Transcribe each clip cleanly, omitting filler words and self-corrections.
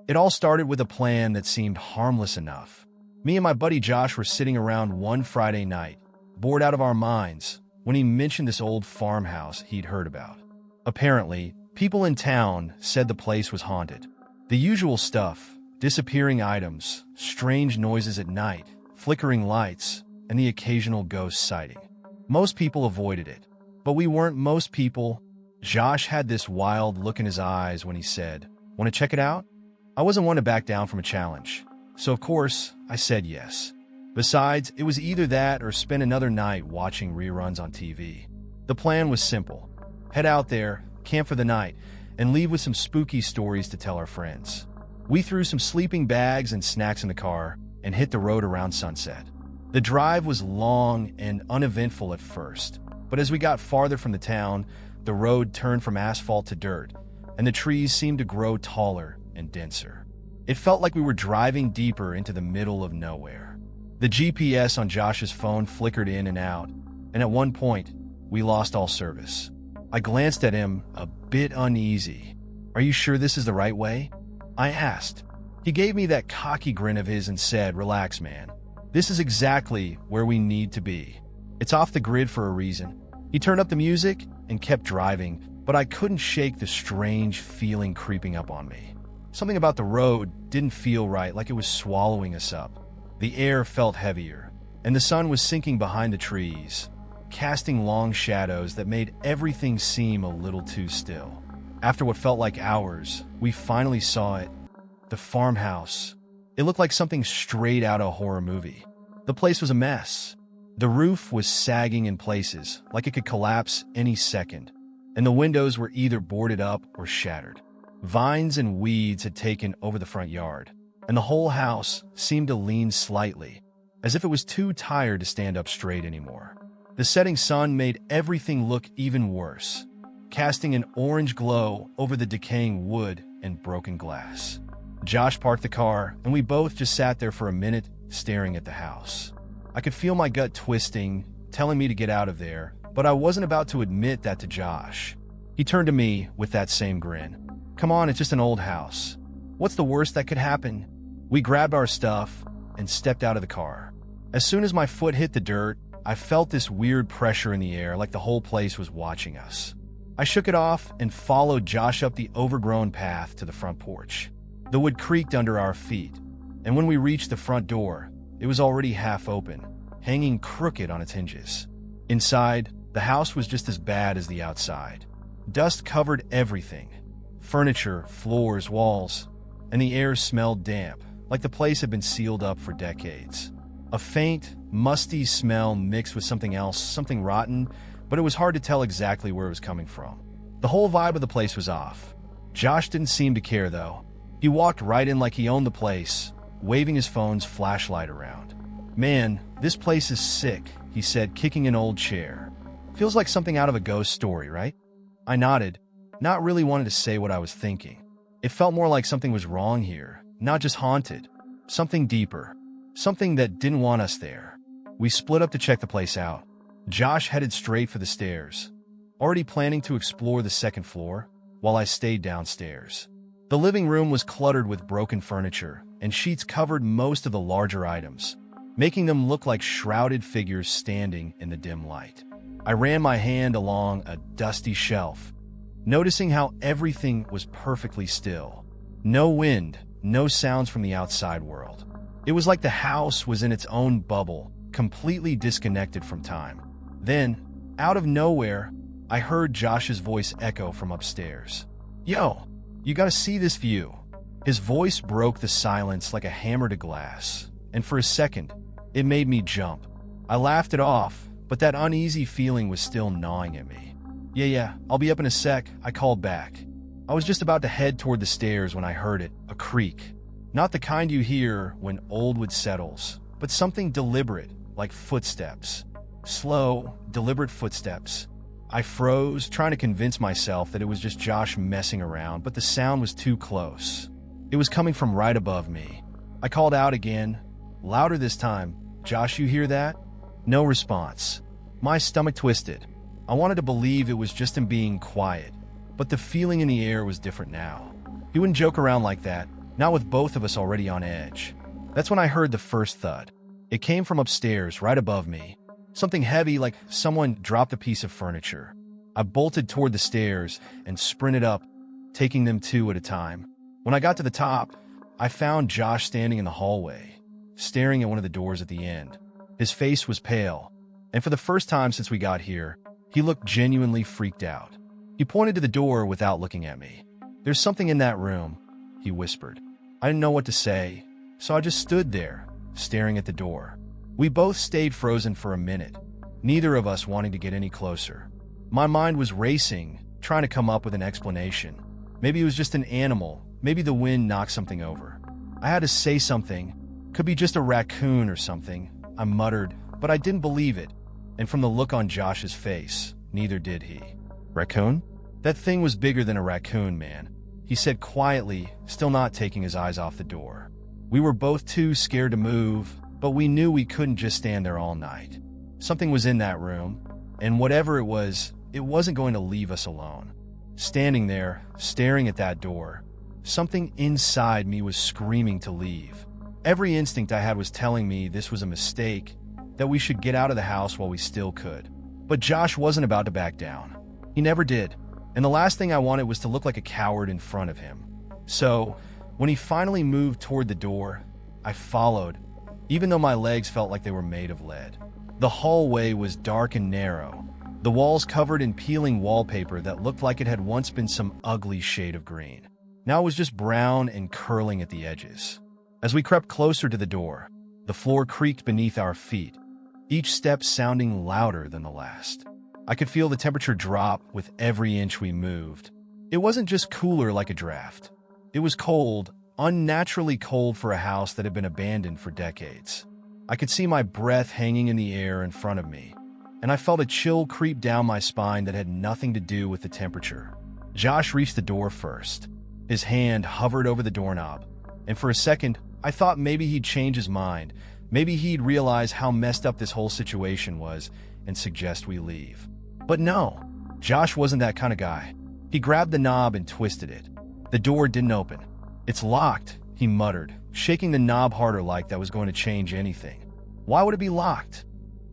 It all started with a plan that seemed harmless enough. Me and my buddy Josh were sitting around one Friday night, bored out of our minds, when he mentioned this old farmhouse he'd heard about. Apparently, people in town said the place was haunted. The usual stuff: disappearing items, strange noises at night, flickering lights, and the occasional ghost sighting. Most people avoided it, but we weren't most people. Josh had this wild look in his eyes when he said, "Want to check it out?" I wasn't one to back down from a challenge, so of course I said yes. Besides, it was either that or spend another night watching reruns on TV. The plan was simple: head out there, camp for the night, and leave with some spooky stories to tell our friends. We threw some sleeping bags and snacks in the car and hit the road around sunset. The drive was long and uneventful at first, but as we got farther from the town, the road turned from asphalt to dirt, and the trees seemed to grow taller and denser. It felt like we were driving deeper into the middle of nowhere. The GPS on Josh's phone flickered in and out, and at one point, we lost all service. I glanced at him, a bit uneasy. "Are you sure this is the right way?" I asked. He gave me that cocky grin of his and said, "Relax, man. This is exactly where we need to be. It's off the grid for a reason." He turned up the music and kept driving, but I couldn't shake the strange feeling creeping up on me. Something about the road didn't feel right, like it was swallowing us up. The air felt heavier, and the sun was sinking behind the trees, casting long shadows that made everything seem a little too still. After what felt like hours, we finally saw it. The farmhouse. It looked like something straight out of a horror movie. The place was a mess. The roof was sagging in places, like it could collapse any second, and the windows were either boarded up or shattered. Vines and weeds had taken over the front yard, and the whole house seemed to lean slightly, as if it was too tired to stand up straight anymore. The setting sun made everything look even worse, casting an orange glow over the decaying wood and broken glass. Josh parked the car, and we both just sat there for a minute, staring at the house. I could feel my gut twisting, telling me to get out of there, but I wasn't about to admit that to Josh. He turned to me with that same grin. "Come on, it's just an old house. What's the worst that could happen?" We grabbed our stuff and stepped out of the car. As soon as my foot hit the dirt, I felt this weird pressure in the air, like the whole place was watching us. I shook it off and followed Josh up the overgrown path to the front porch. The wood creaked under our feet, and when we reached the front door, it was already half open, hanging crooked on its hinges. Inside, the house was just as bad as the outside. Dust covered everything: furniture, floors, walls, and the air smelled damp, like the place had been sealed up for decades. A faint, musty smell mixed with something else, something rotten, but it was hard to tell exactly where it was coming from. The whole vibe of the place was off. Josh didn't seem to care, though. He walked right in like he owned the place, waving his phone's flashlight around. "Man, this place is sick," he said, kicking an old chair. "Feels like something out of a ghost story, right?" I nodded, not really wanting to say what I was thinking. It felt more like something was wrong here, not just haunted. Something deeper. Something that didn't want us there. We split up to check the place out. Josh headed straight for the stairs, already planning to explore the second floor, while I stayed downstairs. The living room was cluttered with broken furniture, and sheets covered most of the larger items, making them look like shrouded figures standing in the dim light. I ran my hand along a dusty shelf, noticing how everything was perfectly still. No wind, no sounds from the outside world. It was like the house was in its own bubble, completely disconnected from time. Then, out of nowhere, I heard Josh's voice echo from upstairs. "Yo, you gotta see this view." His voice broke the silence like a hammer to glass, and for a second, it made me jump. I laughed it off, but that uneasy feeling was still gnawing at me. Yeah, I'll be up in a sec," I called back. I was just about to head toward the stairs when I heard it, a creak. Not the kind you hear when old wood settles, but something deliberate, like footsteps. Slow, deliberate footsteps. I froze, trying to convince myself that it was just Josh messing around, but the sound was too close. It was coming from right above me. I called out again, louder this time. "Josh, you hear that?" No response. My stomach twisted. I wanted to believe it was just him being quiet, but the feeling in the air was different now. He wouldn't joke around like that. not with both of us already on edge. That's when I heard the first thud. It came from upstairs, right above me. Something heavy, like someone dropped a piece of furniture. I bolted toward the stairs and sprinted up, taking them two at a time. When I got to the top, I found Josh standing in the hallway, staring at one of the doors at the end. His face was pale, and for the first time since we got here, he looked genuinely freaked out. He pointed to the door without looking at me. "There's something in that room," he whispered. I didn't know what to say, so I just stood there, staring at the door. We both stayed frozen for a minute, neither of us wanting to get any closer. My mind was racing, trying to come up with an explanation. Maybe it was just an animal, maybe the wind knocked something over. I had to say something. Could be just a raccoon or something, I muttered, but I didn't believe it. And from the look on Josh's face, neither did he. "Raccoon?" "That thing was bigger than a raccoon, man," he said quietly, still not taking his eyes off the door. We were both too scared to move, but we knew we couldn't just stand there all night. Something was in that room, and whatever it wasn't going to leave us alone. Standing there, staring at that door, something inside me was screaming to leave. Every instinct I had was telling me this was a mistake, that we should get out of the house while we still could. But Josh wasn't about to back down. He never did, and the last thing I wanted was to look like a coward in front of him. So, when he finally moved toward the door, I followed, even though my legs felt like they were made of lead. The hallway was dark and narrow, the walls covered in peeling wallpaper that looked like it had once been some ugly shade of green. Now it was just brown and curling at the edges. As we crept closer to the door, the floor creaked beneath our feet, each step sounding louder than the last. I could feel the temperature drop with every inch we moved. It wasn't just cooler like a draft. It was cold, unnaturally cold for a house that had been abandoned for decades. I could see my breath hanging in the air in front of me, and I felt a chill creep down my spine that had nothing to do with the temperature. Josh reached the door first. His hand hovered over the doorknob, and for a second, I thought maybe he'd change his mind. Maybe he'd realize how messed up this whole situation was and suggest we leave. But no, Josh wasn't that kind of guy. He grabbed the knob and twisted it. The door didn't open. "It's locked," he muttered, shaking the knob harder like that was going to change anything. "Why would it be locked?"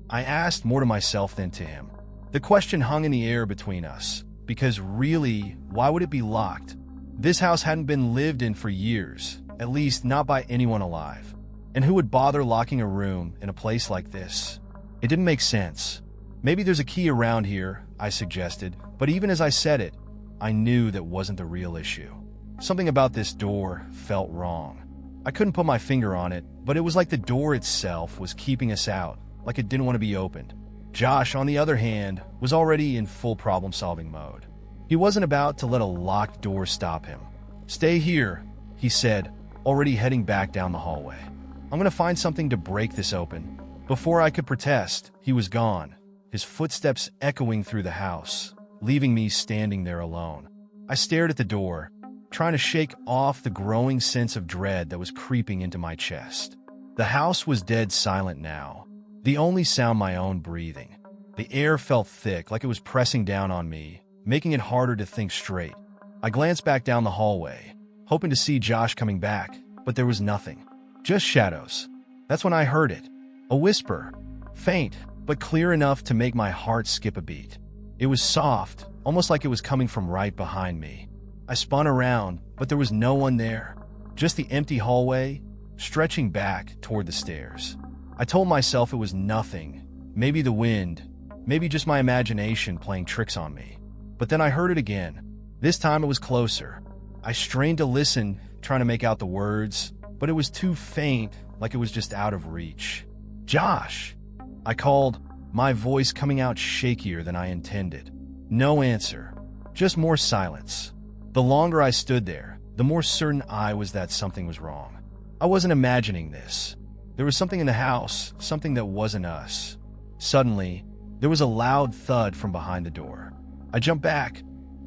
I asked, more to myself than to him. The question hung in the air between us, because really, why would it be locked? This house hadn't been lived in for years, at least not by anyone alive. And who would bother locking a room in a place like this? It didn't make sense. "Maybe there's a key around here," I suggested, but even as I said it, I knew that wasn't the real issue. Something about this door felt wrong. I couldn't put my finger on it, but it was like the door itself was keeping us out, like it didn't want to be opened. Josh, on the other hand, was already in full problem-solving mode. He wasn't about to let a locked door stop him. "Stay here," he said, already heading back down the hallway. "I'm going to find something to break this open." Before I could protest, he was gone, his footsteps echoing through the house, leaving me standing there alone. I stared at the door, trying to shake off the growing sense of dread that was creeping into my chest. The house was dead silent now, the only sound my own breathing. The air felt thick, like it was pressing down on me, making it harder to think straight. I glanced back down the hallway, hoping to see Josh coming back, but there was nothing. Just shadows. That's when I heard it. A whisper. Faint, but clear enough to make my heart skip a beat. It was soft, almost like it was coming from right behind me. I spun around, but there was no one there. Just the empty hallway, stretching back toward the stairs. I told myself it was nothing. Maybe the wind. Maybe just my imagination playing tricks on me. But then I heard it again. This time it was closer. I strained to listen, trying to make out the words, but it was too faint, like it was just out of reach. "Josh!" I called, my voice coming out shakier than I intended. No answer. Just more silence. The longer I stood there, the more certain I was that something was wrong. I wasn't imagining this. There was something in the house, something that wasn't us. Suddenly, there was a loud thud from behind the door. I jumped back,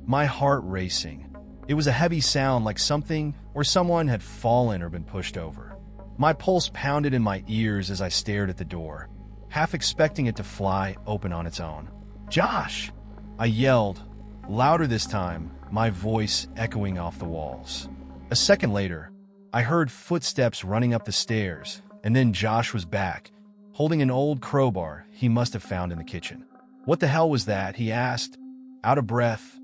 my heart racing. It was a heavy sound, like something or someone had fallen or been pushed over. My pulse pounded in my ears as I stared at the door, half expecting it to fly open on its own. "Josh!" I yelled, louder this time, my voice echoing off the walls. A second later, I heard footsteps running up the stairs, and then Josh was back, holding an old crowbar he must have found in the kitchen. "What the hell was that?" he asked, out of breath,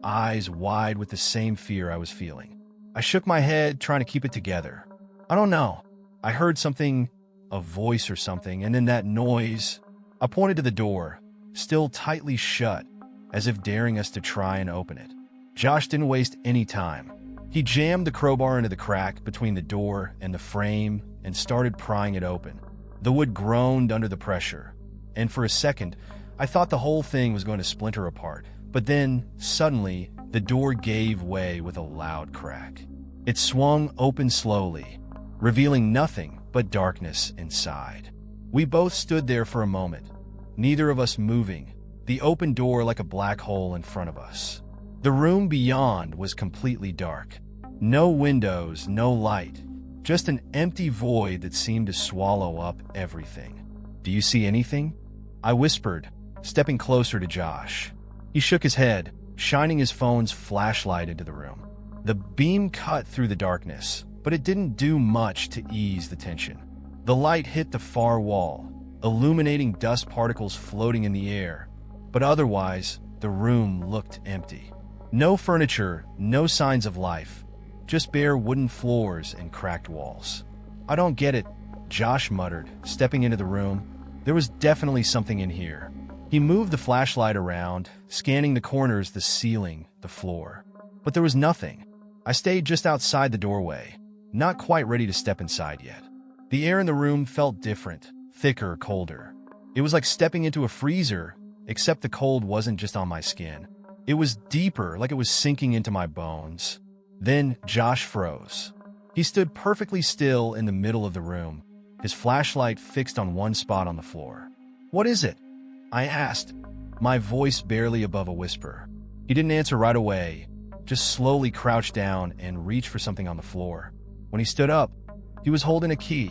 eyes wide with the same fear I was feeling. I shook my head, trying to keep it together. "I don't know. I heard something, a voice or something, and then that noise." I pointed to the door, still tightly shut, as if daring us to try and open it. Josh didn't waste any time. He jammed the crowbar into the crack between the door and the frame and started prying it open. The wood groaned under the pressure, and for a second, I thought the whole thing was going to splinter apart. But then, suddenly, the door gave way with a loud crack. It swung open slowly, revealing nothing but darkness inside. We both stood there for a moment, neither of us moving, the open door like a black hole in front of us. The room beyond was completely dark. No windows, no light, just an empty void that seemed to swallow up everything. "Do you see anything?" I whispered, stepping closer to Josh. He shook his head, shining his phone's flashlight into the room. The beam cut through the darkness, but it didn't do much to ease the tension. The light hit the far wall, illuminating dust particles floating in the air, but otherwise, the room looked empty. No furniture, no signs of life, just bare wooden floors and cracked walls. "I don't get it," Josh muttered, stepping into the room. There was definitely something in here. He moved the flashlight around, scanning the corners, the ceiling, the floor. But there was nothing. I stayed just outside the doorway, not quite ready to step inside yet. The air in the room felt different, thicker, colder. It was like stepping into a freezer, except the cold wasn't just on my skin. It was deeper, like it was sinking into my bones. Then Josh froze. He stood perfectly still in the middle of the room, his flashlight fixed on one spot on the floor. "What is it?" I asked, my voice barely above a whisper. He didn't answer right away, just slowly crouched down and reached for something on the floor. When he stood up, he was holding a key,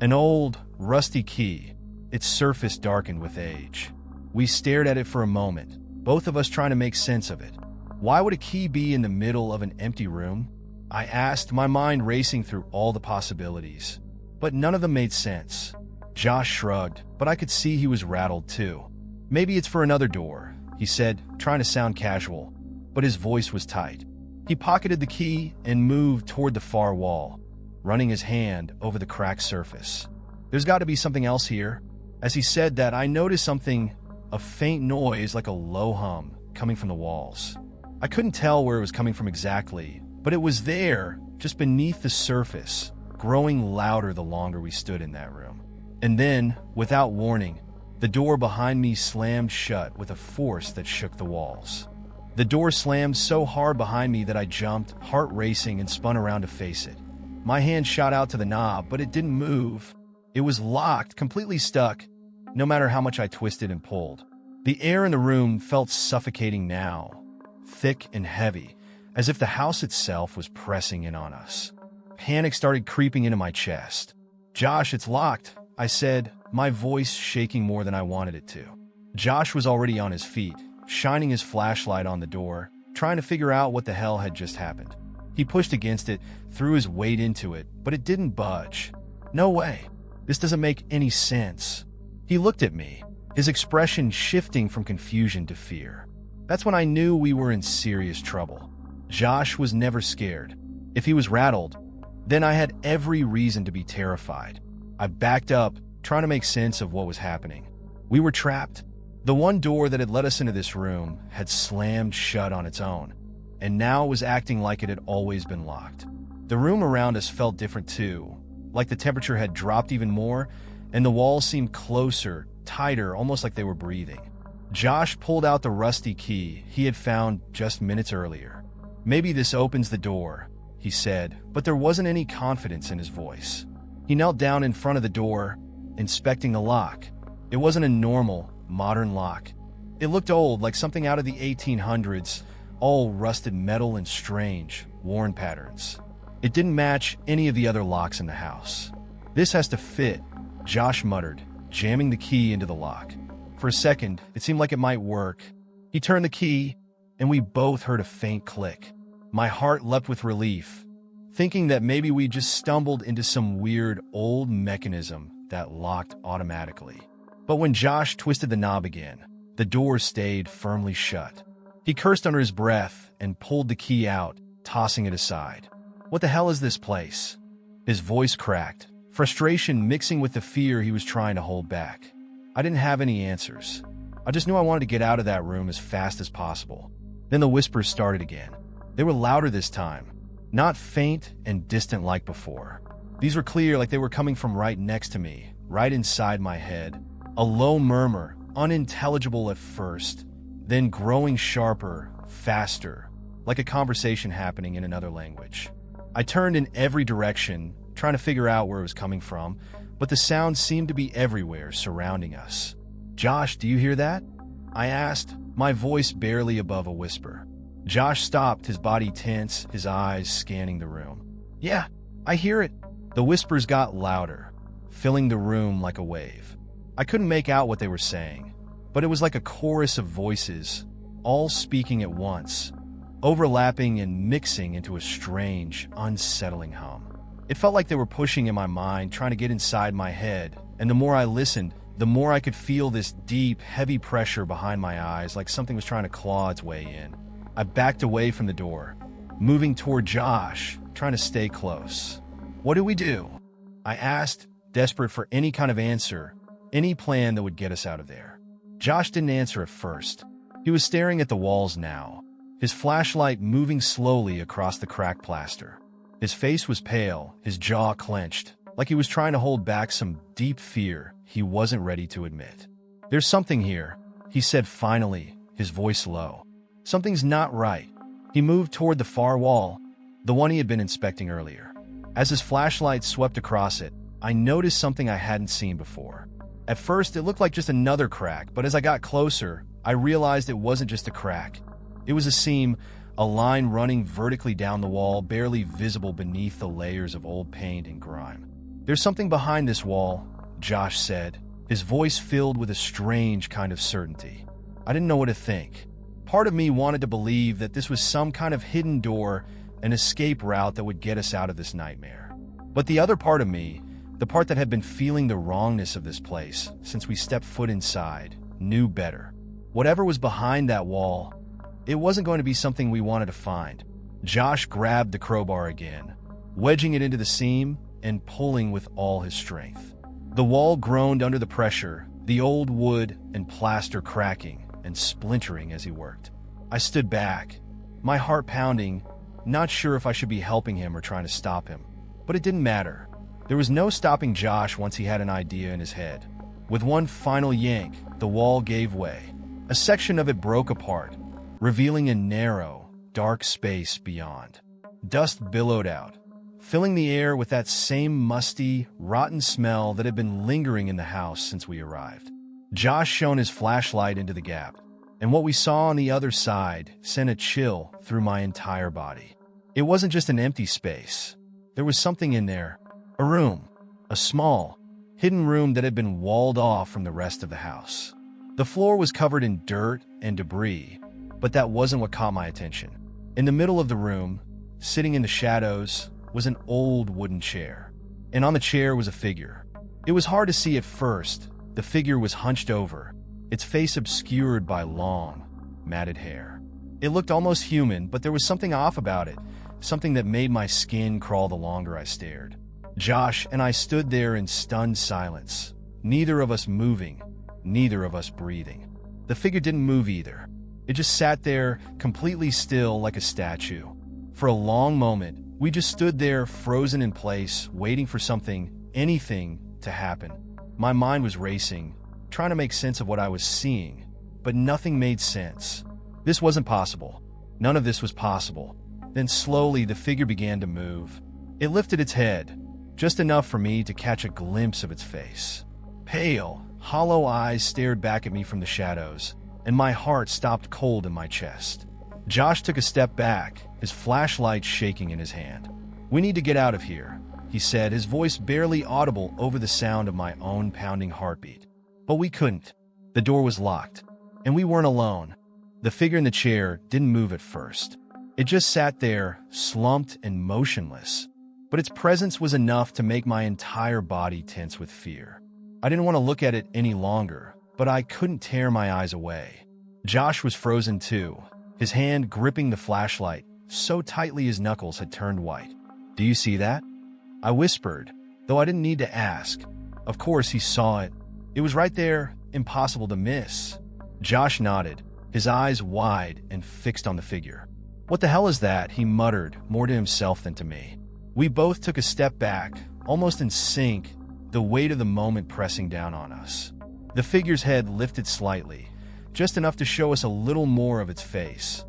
an old, rusty key, its surface darkened with age. We stared at it for a moment, both of us trying to make sense of it. Why would a key be in the middle of an empty room? I asked, my mind racing through all the possibilities. But none of them made sense. Josh shrugged, but I could see he was rattled too. "Maybe it's for another door," he said, trying to sound casual, but his voice was tight. He pocketed the key and moved toward the far wall, running his hand over the cracked surface. "There's got to be something else here." As he said that, I noticed something, a faint noise like a low hum, coming from the walls. I couldn't tell where it was coming from exactly, but it was there, just beneath the surface, growing louder the longer we stood in that room. And then, without warning, the door behind me slammed shut with a force that shook the walls. The door slammed so hard behind me that I jumped, heart racing, and spun around to face it. My hand shot out to the knob, but it didn't move. It was locked, completely stuck, no matter how much I twisted and pulled. The air in the room felt suffocating now, thick and heavy, as if the house itself was pressing in on us. Panic started creeping into my chest. "Josh, it's locked," I said, my voice shaking more than I wanted it to. Josh was already on his feet, shining his flashlight on the door, trying to figure out what the hell had just happened. He pushed against it, threw his weight into it, but it didn't budge. "No way. This doesn't make any sense." He looked at me, his expression shifting from confusion to fear. That's when I knew we were in serious trouble. Josh was never scared. If he was rattled, then I had every reason to be terrified. I backed up, trying to make sense of what was happening. We were trapped. The one door that had let us into this room had slammed shut on its own, and now it was acting like it had always been locked. The room around us felt different too, like the temperature had dropped even more, and the walls seemed closer, tighter, almost like they were breathing. Josh pulled out the rusty key he had found just minutes earlier. "Maybe this opens the door," he said, but there wasn't any confidence in his voice. He knelt down in front of the door, inspecting the lock. It wasn't a normal, modern lock. It looked old, like something out of the 1800s, all rusted metal and strange, worn patterns. It didn't match any of the other locks in the house. "This has to fit," Josh muttered, jamming the key into the lock. For a second, it seemed like it might work. He turned the key, and we both heard a faint click. My heart leapt with relief. thinking that maybe we just stumbled into some weird old mechanism that locked automatically. But when Josh twisted the knob again, the door stayed firmly shut. He cursed under his breath and pulled the key out, tossing it aside. "What the hell is this place?" His voice cracked, frustration mixing with the fear he was trying to hold back. I didn't have any answers. I just knew I wanted to get out of that room as fast as possible. Then the whispers started again. They were louder this time, not faint and distant like before. These were clear, like they were coming from right next to me, right inside my head. A low murmur, unintelligible at first, then growing sharper, faster, like a conversation happening in another language. I turned in every direction, trying to figure out where it was coming from, but the sound seemed to be everywhere, surrounding us. "Josh, do you hear that?" I asked, my voice barely above a whisper. Josh stopped, his body tense, his eyes scanning the room. "Yeah, I hear it." The whispers got louder, filling the room like a wave. I couldn't make out what they were saying, but it was like a chorus of voices, all speaking at once, overlapping and mixing into a strange, unsettling hum. It felt like they were pushing in my mind, trying to get inside my head, and the more I listened, the more I could feel this deep, heavy pressure behind my eyes, like something was trying to claw its way in. I backed away from the door, moving toward Josh, trying to stay close. "What do we do?" I asked, desperate for any kind of answer, any plan that would get us out of there. Josh didn't answer at first. He was staring at the walls now, his flashlight moving slowly across the cracked plaster. His face was pale, his jaw clenched, like he was trying to hold back some deep fear he wasn't ready to admit. "There's something here," he said finally, his voice low. "Something's not right." He moved toward the far wall, the one he had been inspecting earlier. As his flashlight swept across it, I noticed something I hadn't seen before. At first, it looked like just another crack, but as I got closer, I realized it wasn't just a crack. It was a seam, a line running vertically down the wall, barely visible beneath the layers of old paint and grime. "There's something behind this wall," Josh said, his voice filled with a strange kind of certainty. I didn't know what to think. Part of me wanted to believe that this was some kind of hidden door, an escape route that would get us out of this nightmare. But the other part of me, the part that had been feeling the wrongness of this place since we stepped foot inside, knew better. Whatever was behind that wall, it wasn't going to be something we wanted to find. Josh grabbed the crowbar again, wedging it into the seam and pulling with all his strength. The wall groaned under the pressure, the old wood and plaster cracking and splintering as he worked. I stood back, my heart pounding, not sure if I should be helping him or trying to stop him. But it didn't matter. There was no stopping Josh once he had an idea in his head. With one final yank, the wall gave way. A section of it broke apart, revealing a narrow, dark space beyond. Dust billowed out, filling the air with that same musty, rotten smell that had been lingering in the house since we arrived. Josh shone his flashlight into the gap, and what we saw on the other side sent a chill through my entire body. It wasn't just an empty space. There was something in there. A room. A small, hidden room that had been walled off from the rest of the house. The floor was covered in dirt and debris, but that wasn't what caught my attention. In the middle of the room, sitting in the shadows, was an old wooden chair. And on the chair was a figure. It was hard to see at first. The figure was hunched over, its face obscured by long, matted hair. It looked almost human, but there was something off about it, something that made my skin crawl the longer I stared. Josh and I stood there in stunned silence, neither of us moving, neither of us breathing. The figure didn't move either. It just sat there, completely still like a statue. For a long moment, we just stood there, frozen in place, waiting for something, anything, to happen. My mind was racing, trying to make sense of what I was seeing, but nothing made sense. This wasn't possible. None of this was possible. Then slowly the figure began to move. It lifted its head, just enough for me to catch a glimpse of its face. Pale, hollow eyes stared back at me from the shadows, and my heart stopped cold in my chest. Josh took a step back, his flashlight shaking in his hand. "We need to get out of here," he said, his voice barely audible over the sound of my own pounding heartbeat. But we couldn't. The door was locked, and we weren't alone. The figure in the chair didn't move at first. It just sat there, slumped and motionless. But its presence was enough to make my entire body tense with fear. I didn't want to look at it any longer, but I couldn't tear my eyes away. Josh was frozen too, his hand gripping the flashlight so tightly his knuckles had turned white. "Do you see that?" I whispered, though I didn't need to ask. Of course he saw it. It was right there, impossible to miss. Josh nodded, his eyes wide and fixed on the figure. "What the hell is that?" he muttered, more to himself than to me. We both took a step back, almost in sync, the weight of the moment pressing down on us. The figure's head lifted slightly, just enough to show us a little more of its face.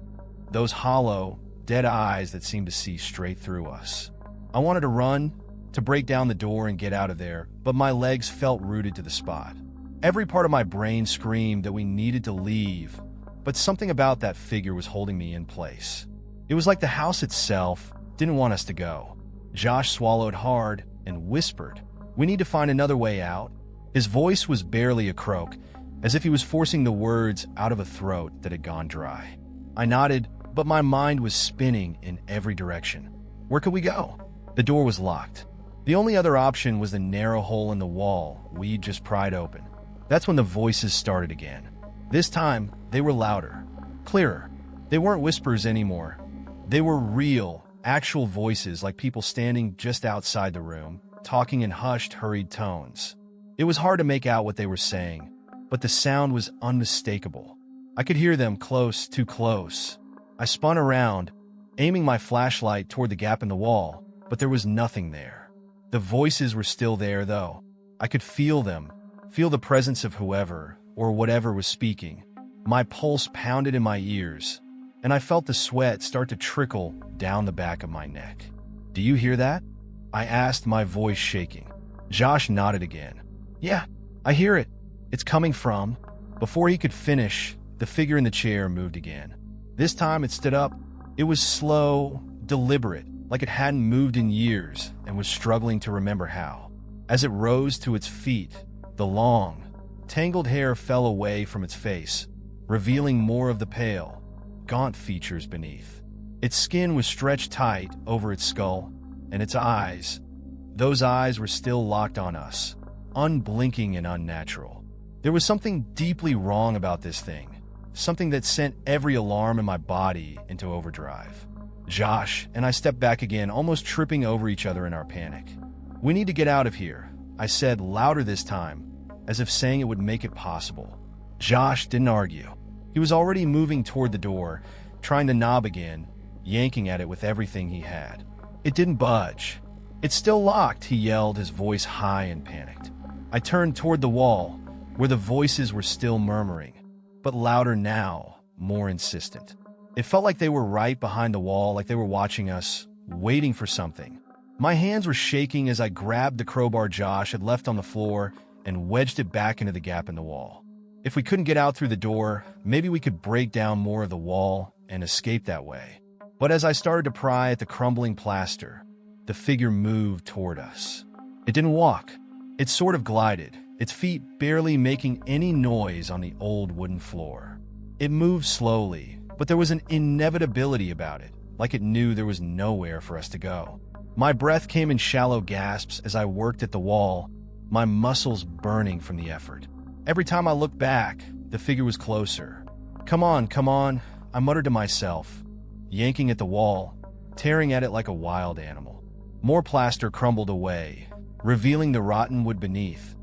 Those hollow, dead eyes that seemed to see straight through us. I wanted to run, to break down the door and get out of there, but my legs felt rooted to the spot. Every part of my brain screamed that we needed to leave, but something about that figure was holding me in place. It was like the house itself didn't want us to go. Josh swallowed hard and whispered, "We need to find another way out." His voice was barely a croak, as if he was forcing the words out of a throat that had gone dry. I nodded, but my mind was spinning in every direction. Where could we go? The door was locked. The only other option was the narrow hole in the wall we'd just pried open. That's when the voices started again. This time, they were louder, clearer. They weren't whispers anymore. They were real, actual voices, like people standing just outside the room, talking in hushed, hurried tones. It was hard to make out what they were saying, but the sound was unmistakable. I could hear them close, too close. I spun around, aiming my flashlight toward the gap in the wall, but there was nothing there. The voices were still there, though. I could feel them, feel the presence of whoever or whatever was speaking. My pulse pounded in my ears, and I felt the sweat start to trickle down the back of my neck. "Do you hear that?" I asked, my voice shaking. Josh nodded again. "Yeah, I hear it. It's coming from..." Before he could finish, the figure in the chair moved again. This time it stood up. It was slow, deliberate, like it hadn't moved in years and was struggling to remember how. As it rose to its feet, the long, tangled hair fell away from its face, revealing more of the pale, gaunt features beneath. Its skin was stretched tight over its skull, and its eyes, those eyes were still locked on us, unblinking and unnatural. There was something deeply wrong about this thing, something that sent every alarm in my body into overdrive. Josh and I stepped back again, almost tripping over each other in our panic. "We need to get out of here," I said, louder this time, as if saying it would make it possible. Josh didn't argue. He was already moving toward the door, trying to knob again, yanking at it with everything he had. It didn't budge. "It's still locked," he yelled, his voice high and panicked. I turned toward the wall, where the voices were still murmuring, but louder now, more insistent. It felt like they were right behind the wall, like they were watching us, waiting for something. My hands were shaking as I grabbed the crowbar Josh had left on the floor and wedged it back into the gap in the wall. If we couldn't get out through the door, maybe we could break down more of the wall and escape that way. But as I started to pry at the crumbling plaster, the figure moved toward us. It didn't walk. It sort of glided, its feet barely making any noise on the old wooden floor. It moved slowly, but there was an inevitability about it, like it knew there was nowhere for us to go. My breath came in shallow gasps as I worked at the wall, my muscles burning from the effort. Every time I looked back, the figure was closer. Come on," I muttered to myself, yanking at the wall, tearing at it like a wild animal. More plaster crumbled away, revealing the rotten wood beneath,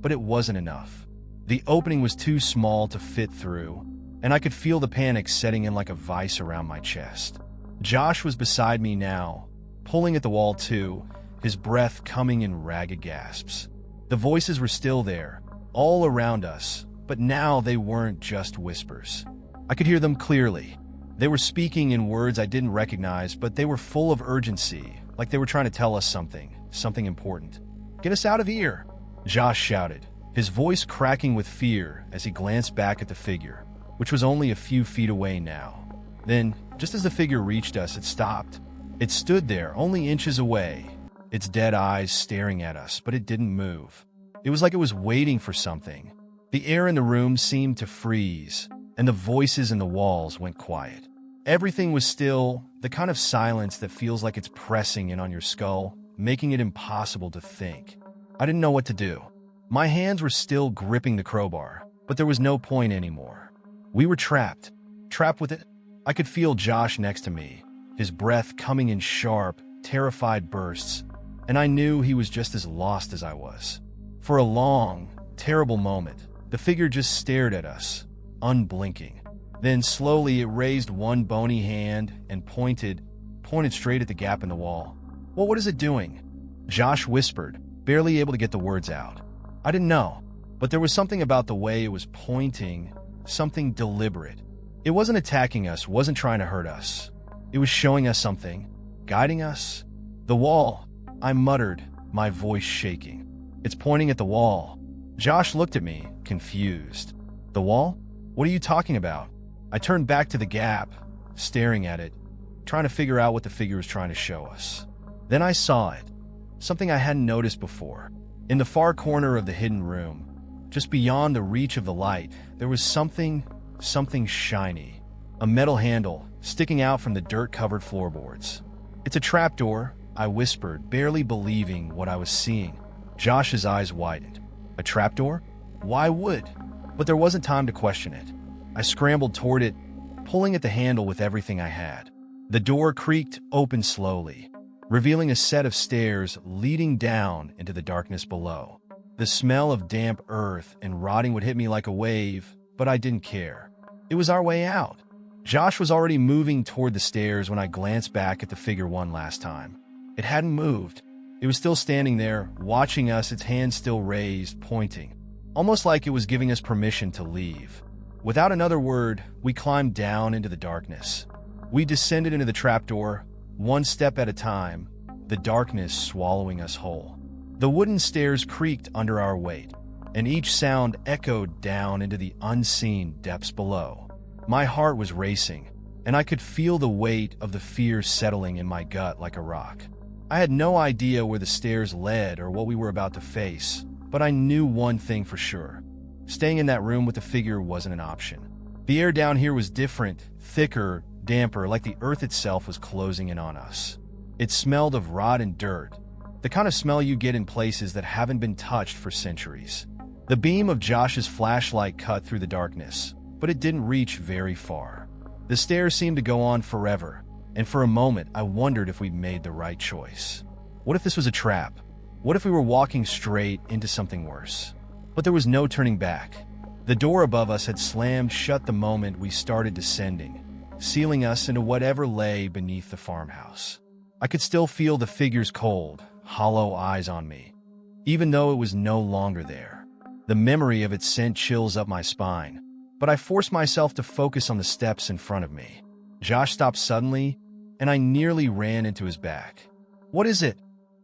but it wasn't enough. The opening was too small to fit through, and I could feel the panic setting in like a vice around my chest. Josh was beside me now, pulling at the wall too, his breath coming in ragged gasps. The voices were still there, all around us, but now they weren't just whispers. I could hear them clearly. They were speaking in words I didn't recognize, but they were full of urgency, like they were trying to tell us something important. "Get us out of here," Josh shouted, his voice cracking with fear as he glanced back at the figure, which was only a few feet away now. Then, just as the figure reached us, it stopped. It stood there, only inches away, its dead eyes staring at us, but it didn't move. It was like it was waiting for something. The air in the room seemed to freeze, and the voices in the walls went quiet. Everything was still, The kind of silence that feels like it's pressing in on your skull, making it impossible to think. I didn't know what to do. My hands were still gripping the crowbar, but there was no point anymore. We were trapped. Trapped with it. I could feel Josh next to me, his breath coming in sharp, terrified bursts, and I knew he was just as lost as I was. For a long, terrible moment, the figure just stared at us, unblinking. Then slowly it raised one bony hand and pointed straight at the gap in the wall. "Well, what is it doing?" Josh whispered, barely able to get the words out. I didn't know, but there was something about the way it was pointing, something deliberate. It wasn't attacking us, wasn't trying to hurt us. It was showing us something, guiding us. "The wall," I muttered, my voice shaking. "It's pointing at the wall." Josh looked at me, confused. "The wall? What are you talking about?" I turned back to the gap, staring at it, trying to figure out what the figure was trying to show us. Then I saw it, something I hadn't noticed before. In the far corner of the hidden room, just beyond the reach of the light, there was something shiny. A metal handle sticking out from the dirt-covered floorboards. "It's a trapdoor," I whispered, barely believing what I was seeing. Josh's eyes widened. "A trapdoor? Why would?" But there wasn't time to question it. I scrambled toward it, pulling at the handle with everything I had. The door creaked open slowly, revealing a set of stairs leading down into the darkness below. The smell of damp earth and rotting would hit me like a wave, but I didn't care. It was our way out. Josh was already moving toward the stairs when I glanced back at the figure one last time. It hadn't moved. It was still standing there, watching us, its hand still raised, pointing, almost like it was giving us permission to leave. Without another word, we climbed down into the darkness. We descended into the trapdoor, one step at a time, the darkness swallowing us whole. The wooden stairs creaked under our weight, and each sound echoed down into the unseen depths below. My heart was racing, and I could feel the weight of the fear settling in my gut like a rock. I had no idea where the stairs led or what we were about to face, but I knew one thing for sure. Staying in that room with the figure wasn't an option. The air down here was different, thicker, damper, like the earth itself was closing in on us. It smelled of rot and dirt, the kind of smell you get in places that haven't been touched for centuries. The beam of Josh's flashlight cut through the darkness, but it didn't reach very far. The stairs seemed to go on forever, and for a moment I wondered if we'd made the right choice. What if this was a trap? What if we were walking straight into something worse? But there was no turning back. The door above us had slammed shut the moment we started descending, sealing us into whatever lay beneath the farmhouse. I could still feel the figure's cold, hollow eyes on me, even though it was no longer there. The memory of it sent chills up my spine, but I forced myself to focus on the steps in front of me. Josh stopped suddenly, and I nearly ran into his back. "What is it?"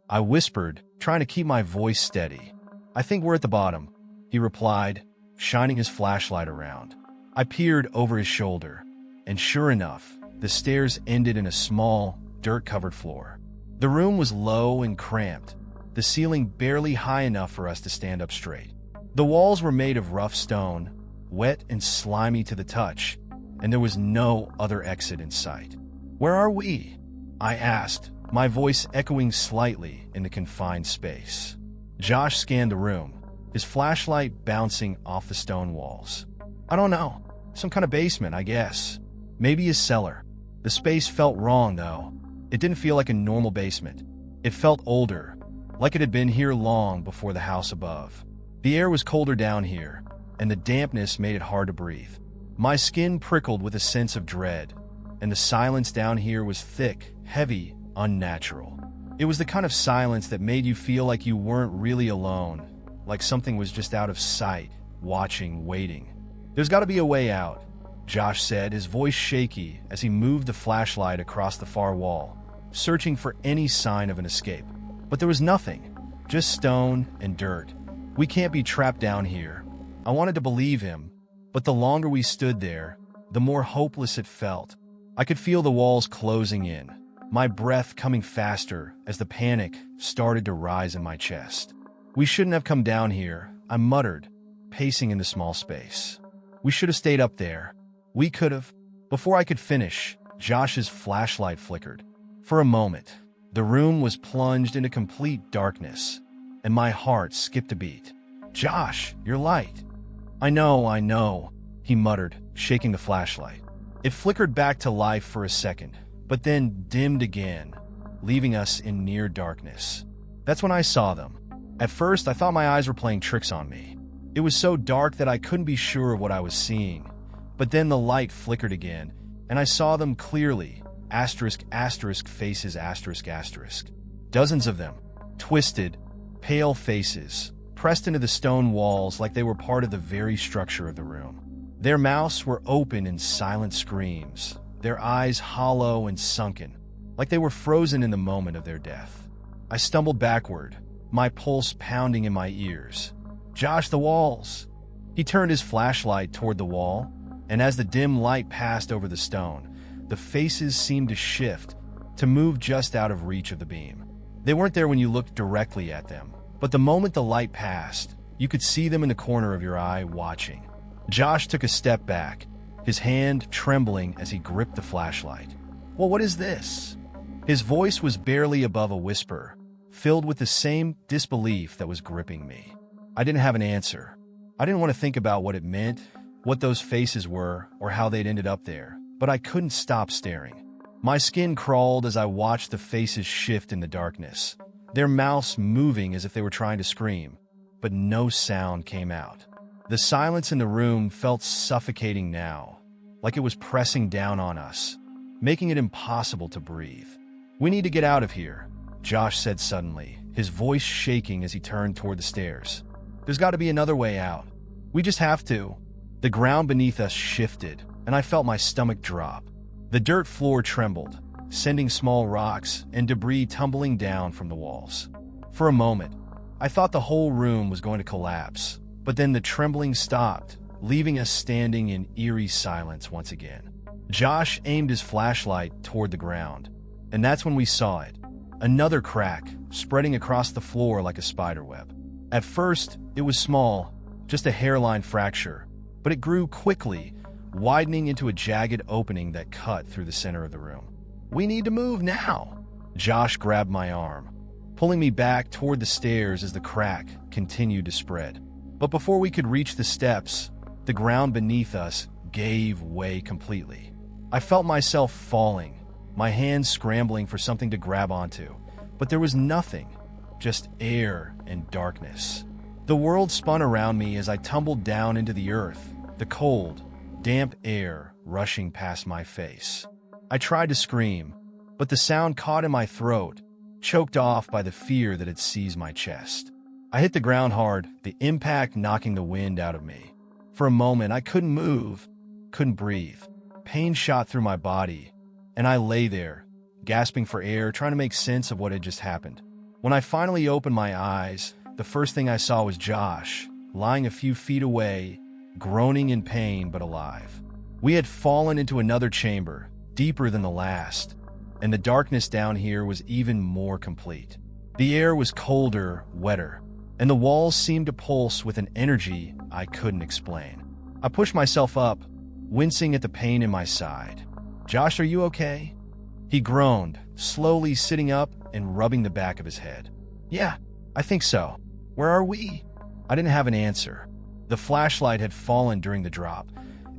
I whispered, trying to keep my voice steady. "I think we're at the bottom," he replied, shining his flashlight around. I peered over his shoulder, and sure enough, the stairs ended in a small, dirt-covered floor. The room was low and cramped, the ceiling barely high enough for us to stand up straight. The walls were made of rough stone, wet and slimy to the touch, and there was no other exit in sight. "Where are we?" I asked, my voice echoing slightly in the confined space. Josh scanned the room, his flashlight bouncing off the stone walls. "I don't know. Some kind of basement, I guess. Maybe a cellar." The space felt wrong, though. It didn't feel like a normal basement. It felt older, like it had been here long before the house above. The air was colder down here, and the dampness made it hard to breathe. My skin prickled with a sense of dread, and the silence down here was thick, heavy, unnatural. It was the kind of silence that made you feel like you weren't really alone, like something was just out of sight, watching, waiting. "There's got to be a way out," Josh said, his voice shaky as he moved the flashlight across the far wall, searching for any sign of an escape. But there was nothing, just stone and dirt. "We can't be trapped down here." I wanted to believe him, but the longer we stood there, the more hopeless it felt. I could feel the walls closing in, my breath coming faster as the panic started to rise in my chest. "We shouldn't have come down here," I muttered, pacing in the small space. "We should have stayed up there. We could have." Before I could finish, Josh's flashlight flickered. For a moment, the room was plunged into complete darkness, and my heart skipped a beat. "Josh, your light." I know," he muttered, shaking the flashlight. It flickered back to life for a second, but then dimmed again, leaving us in near darkness. That's when I saw them. At first, I thought my eyes were playing tricks on me. It was so dark that I couldn't be sure of what I was seeing. But then the light flickered again, and I saw them clearly. Faces. Dozens of them. Twisted, pale faces, pressed into the stone walls like they were part of the very structure of the room. Their mouths were open in silent screams, their eyes hollow and sunken, like they were frozen in the moment of their death. I stumbled backward, my pulse pounding in my ears. "Josh, the walls!" He turned his flashlight toward the wall, and as the dim light passed over the stone, the faces seemed to shift, to move just out of reach of the beam. They weren't there when you looked directly at them, but the moment the light passed, you could see them in the corner of your eye watching. Josh took a step back, his hand trembling as he gripped the flashlight. "Well, what is this?" His voice was barely above a whisper, filled with the same disbelief that was gripping me. I didn't have an answer. I didn't want to think about what it meant, what those faces were, or how they'd ended up there, but I couldn't stop staring. My skin crawled as I watched the faces shift in the darkness, their mouths moving as if they were trying to scream, but no sound came out. The silence in the room felt suffocating now, like it was pressing down on us, making it impossible to breathe. "We need to get out of here," Josh said suddenly, his voice shaking as he turned toward the stairs. "There's got to be another way out. We just have to." The ground beneath us shifted, and I felt my stomach drop. The dirt floor trembled, sending small rocks and debris tumbling down from the walls. For a moment, I thought the whole room was going to collapse, but then the trembling stopped, leaving us standing in eerie silence once again. Josh aimed his flashlight toward the ground, and that's when we saw it. Another crack, spreading across the floor like a spiderweb. At first, it was small, just a hairline fracture, but it grew quickly, widening into a jagged opening that cut through the center of the room. "We need to move now." Josh grabbed my arm, pulling me back toward the stairs as the crack continued to spread. But before we could reach the steps, the ground beneath us gave way completely. I felt myself falling, my hands scrambling for something to grab onto, but there was nothing, just air and darkness. The world spun around me as I tumbled down into the earth, the cold, damp air rushing past my face. I tried to scream, but the sound caught in my throat, choked off by the fear that had seized my chest. I hit the ground hard, the impact knocking the wind out of me. For a moment, I couldn't move, couldn't breathe. Pain shot through my body, and I lay there, gasping for air, trying to make sense of what had just happened. When I finally opened my eyes, the first thing I saw was Josh, lying a few feet away, groaning in pain but alive. We had fallen into another chamber, deeper than the last, and the darkness down here was even more complete. The air was colder, wetter, and the walls seemed to pulse with an energy I couldn't explain. I pushed myself up, wincing at the pain in my side. "Josh, are you okay?" He groaned, slowly sitting up and rubbing the back of his head. "Yeah, I think so. Where are we?" I didn't have an answer. The flashlight had fallen during the drop,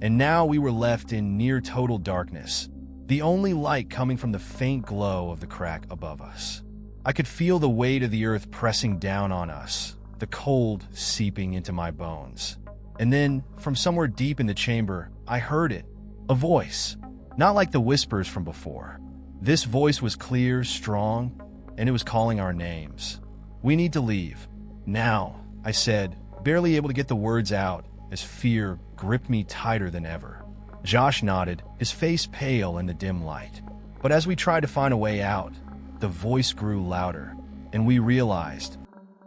and now we were left in near total darkness, the only light coming from the faint glow of the crack above us. I could feel the weight of the earth pressing down on us, the cold seeping into my bones. And then, from somewhere deep in the chamber, I heard it. A voice. Not like the whispers from before. This voice was clear, strong, and it was calling our names. "We need to leave. Now," I said, barely able to get the words out as fear gripped me tighter than ever. Josh nodded, his face pale in the dim light. But as we tried to find a way out, the voice grew louder, and we realized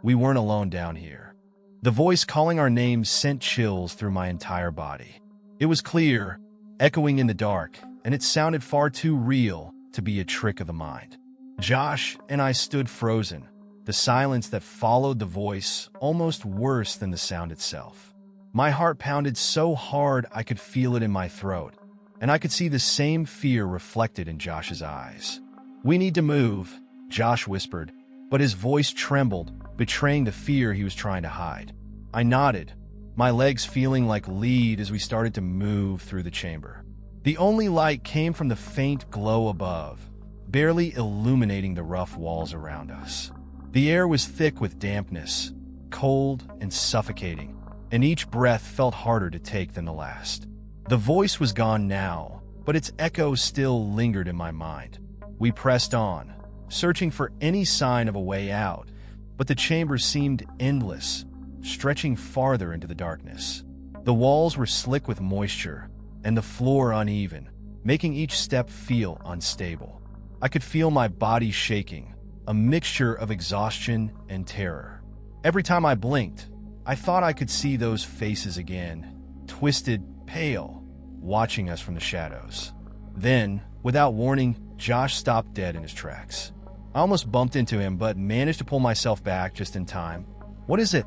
we weren't alone down here. The voice calling our names sent chills through my entire body. It was clear, echoing in the dark, and it sounded far too real to be a trick of the mind. Josh and I stood frozen, the silence that followed the voice almost worse than the sound itself. My heart pounded so hard I could feel it in my throat, and I could see the same fear reflected in Josh's eyes. "We need to move," Josh whispered, but his voice trembled, betraying the fear he was trying to hide. I nodded, my legs feeling like lead as we started to move through the chamber. The only light came from the faint glow above, barely illuminating the rough walls around us. The air was thick with dampness, cold and suffocating, and each breath felt harder to take than the last. The voice was gone now, but its echo still lingered in my mind. We pressed on, searching for any sign of a way out, but the chamber seemed endless, stretching farther into the darkness. The walls were slick with moisture, and the floor uneven, making each step feel unstable. I could feel my body shaking, a mixture of exhaustion and terror. Every time I blinked, I thought I could see those faces again, twisted, pale, watching us from the shadows. Then, without warning, Josh stopped dead in his tracks. I almost bumped into him, but managed to pull myself back just in time. "What is it?"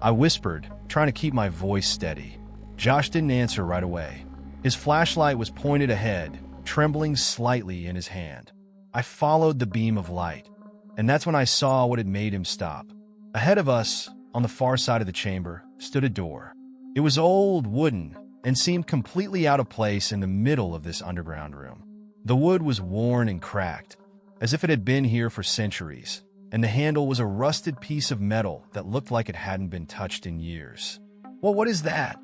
I whispered, trying to keep my voice steady. Josh didn't answer right away. His flashlight was pointed ahead, trembling slightly in his hand. I followed the beam of light, and that's when I saw what had made him stop. Ahead of us, on the far side of the chamber, stood a door. It was old, wooden, and seemed completely out of place in the middle of this underground room. The wood was worn and cracked, as if it had been here for centuries, and the handle was a rusted piece of metal that looked like it hadn't been touched in years. "Well, what is that?"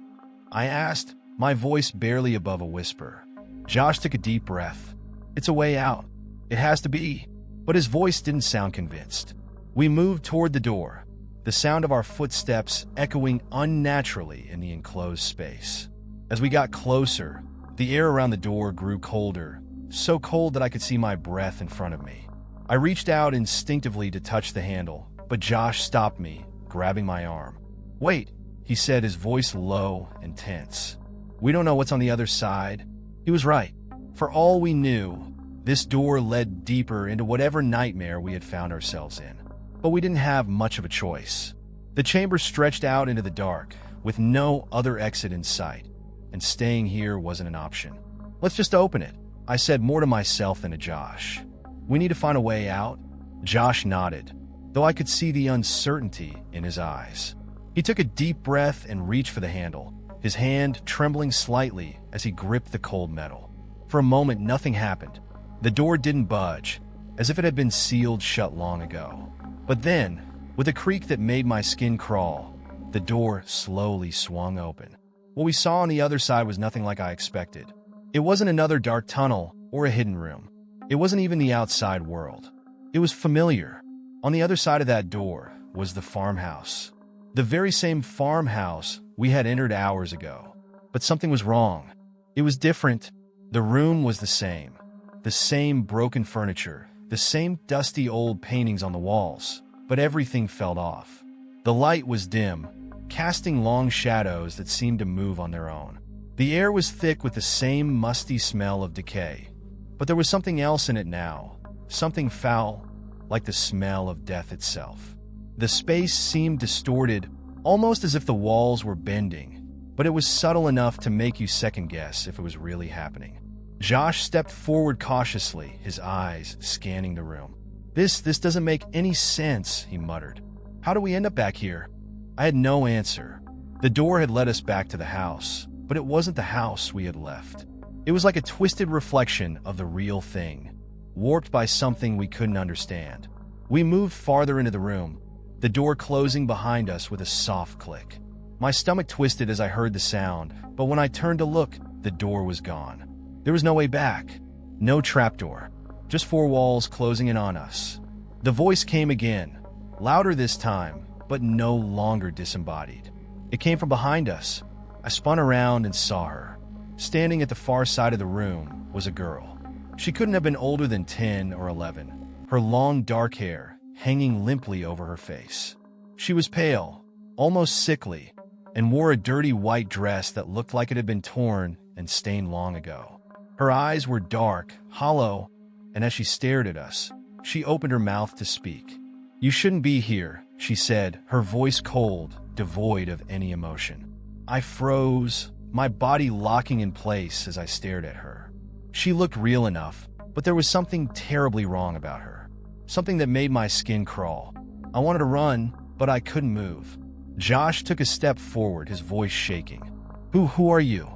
I asked, my voice barely above a whisper. Josh took a deep breath. "It's a way out. It has to be." But his voice didn't sound convinced. We moved toward the door, the sound of our footsteps echoing unnaturally in the enclosed space. As we got closer, the air around the door grew colder, so cold that I could see my breath in front of me. I reached out instinctively to touch the handle, but Josh stopped me, grabbing my arm. "Wait," he said, his voice low and tense. "We don't know what's on the other side." He was right. For all we knew, this door led deeper into whatever nightmare we had found ourselves in. But we didn't have much of a choice. The chamber stretched out into the dark, with no other exit in sight, and staying here wasn't an option. "Let's just open it," I said, more to myself than to Josh. "We need to find a way out." Josh nodded, though I could see the uncertainty in his eyes. He took a deep breath and reached for the handle, his hand trembling slightly as he gripped the cold metal. For a moment, nothing happened. The door didn't budge, as if it had been sealed shut long ago. But then, with a creak that made my skin crawl, the door slowly swung open. What we saw on the other side was nothing like I expected. It wasn't another dark tunnel or a hidden room. It wasn't even the outside world. It was familiar. On the other side of that door was the farmhouse. The very same farmhouse we had entered hours ago. But something was wrong. It was different. The room was the same broken furniture, the same dusty old paintings on the walls, but everything felt off. The light was dim, casting long shadows that seemed to move on their own. The air was thick with the same musty smell of decay, but there was something else in it now, something foul, like the smell of death itself. The space seemed distorted, almost as if the walls were bending, but it was subtle enough to make you second-guess if it was really happening. Josh stepped forward cautiously, his eyes scanning the room. This doesn't make any sense," he muttered. "How do we end up back here?" I had no answer. The door had led us back to the house, but it wasn't the house we had left. It was like a twisted reflection of the real thing, warped by something we couldn't understand. We moved farther into the room, the door closing behind us with a soft click. My stomach twisted as I heard the sound, but when I turned to look, the door was gone. There was no way back, no trapdoor, just four walls closing in on us. The voice came again, louder this time, but no longer disembodied. It came from behind us. I spun around and saw her. Standing at the far side of the room was a girl. She couldn't have been older than 10 or 11, her long dark hair hanging limply over her face. She was pale, almost sickly, and wore a dirty white dress that looked like it had been torn and stained long ago. Her eyes were dark, hollow, and as she stared at us, she opened her mouth to speak. "You shouldn't be here," she said, her voice cold, devoid of any emotion. I froze, my body locking in place as I stared at her. She looked real enough, but there was something terribly wrong about her. Something that made my skin crawl. I wanted to run, but I couldn't move. Josh took a step forward, his voice shaking. Who are you?"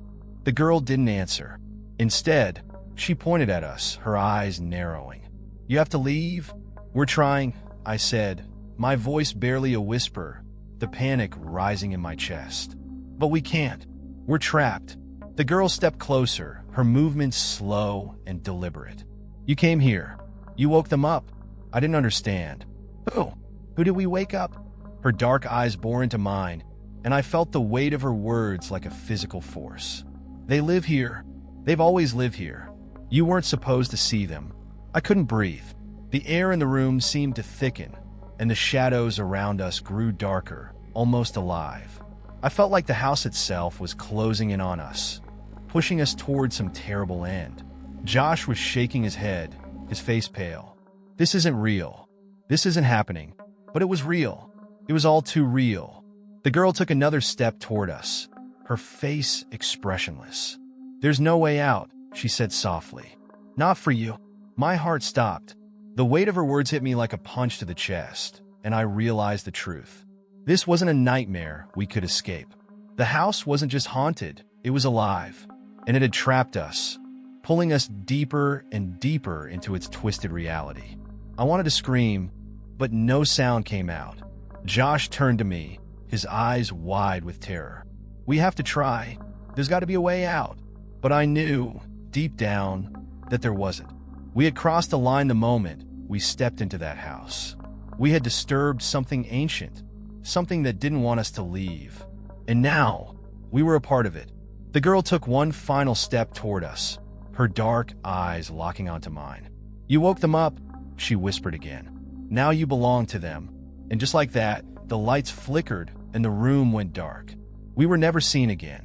The girl didn't answer. Instead, she pointed at us, her eyes narrowing. "You have to leave?" "We're trying," I said, my voice barely a whisper, the panic rising in my chest. "But we can't. We're trapped." The girl stepped closer, her movements slow and deliberate. "You came here. You woke them up." I didn't understand. Who? Who did we wake up?" Her dark eyes bore into mine, and I felt the weight of her words like a physical force. "They live here. They've always lived here. You weren't supposed to see them." I couldn't breathe. The air in the room seemed to thicken, and the shadows around us grew darker, almost alive. I felt like the house itself was closing in on us, pushing us toward some terrible end. Josh was shaking his head, his face pale. "This isn't real. This isn't happening." But it was real. It was all too real. The girl took another step toward us, her face expressionless. "There's no way out," she said softly. "Not for you." My heart stopped. The weight of her words hit me like a punch to the chest, and I realized the truth. This wasn't a nightmare we could escape. The house wasn't just haunted, it was alive, and it had trapped us, pulling us deeper and deeper into its twisted reality. I wanted to scream, but no sound came out. Josh turned to me, his eyes wide with terror. "We have to try. There's got to be a way out." But I knew, deep down, that there wasn't. We had crossed the line the moment we stepped into that house. We had disturbed something ancient, something that didn't want us to leave. And now, we were a part of it. The girl took one final step toward us, her dark eyes locking onto mine. "You woke them up," she whispered again. "Now you belong to them." And just like that, the lights flickered and the room went dark. We were never seen again.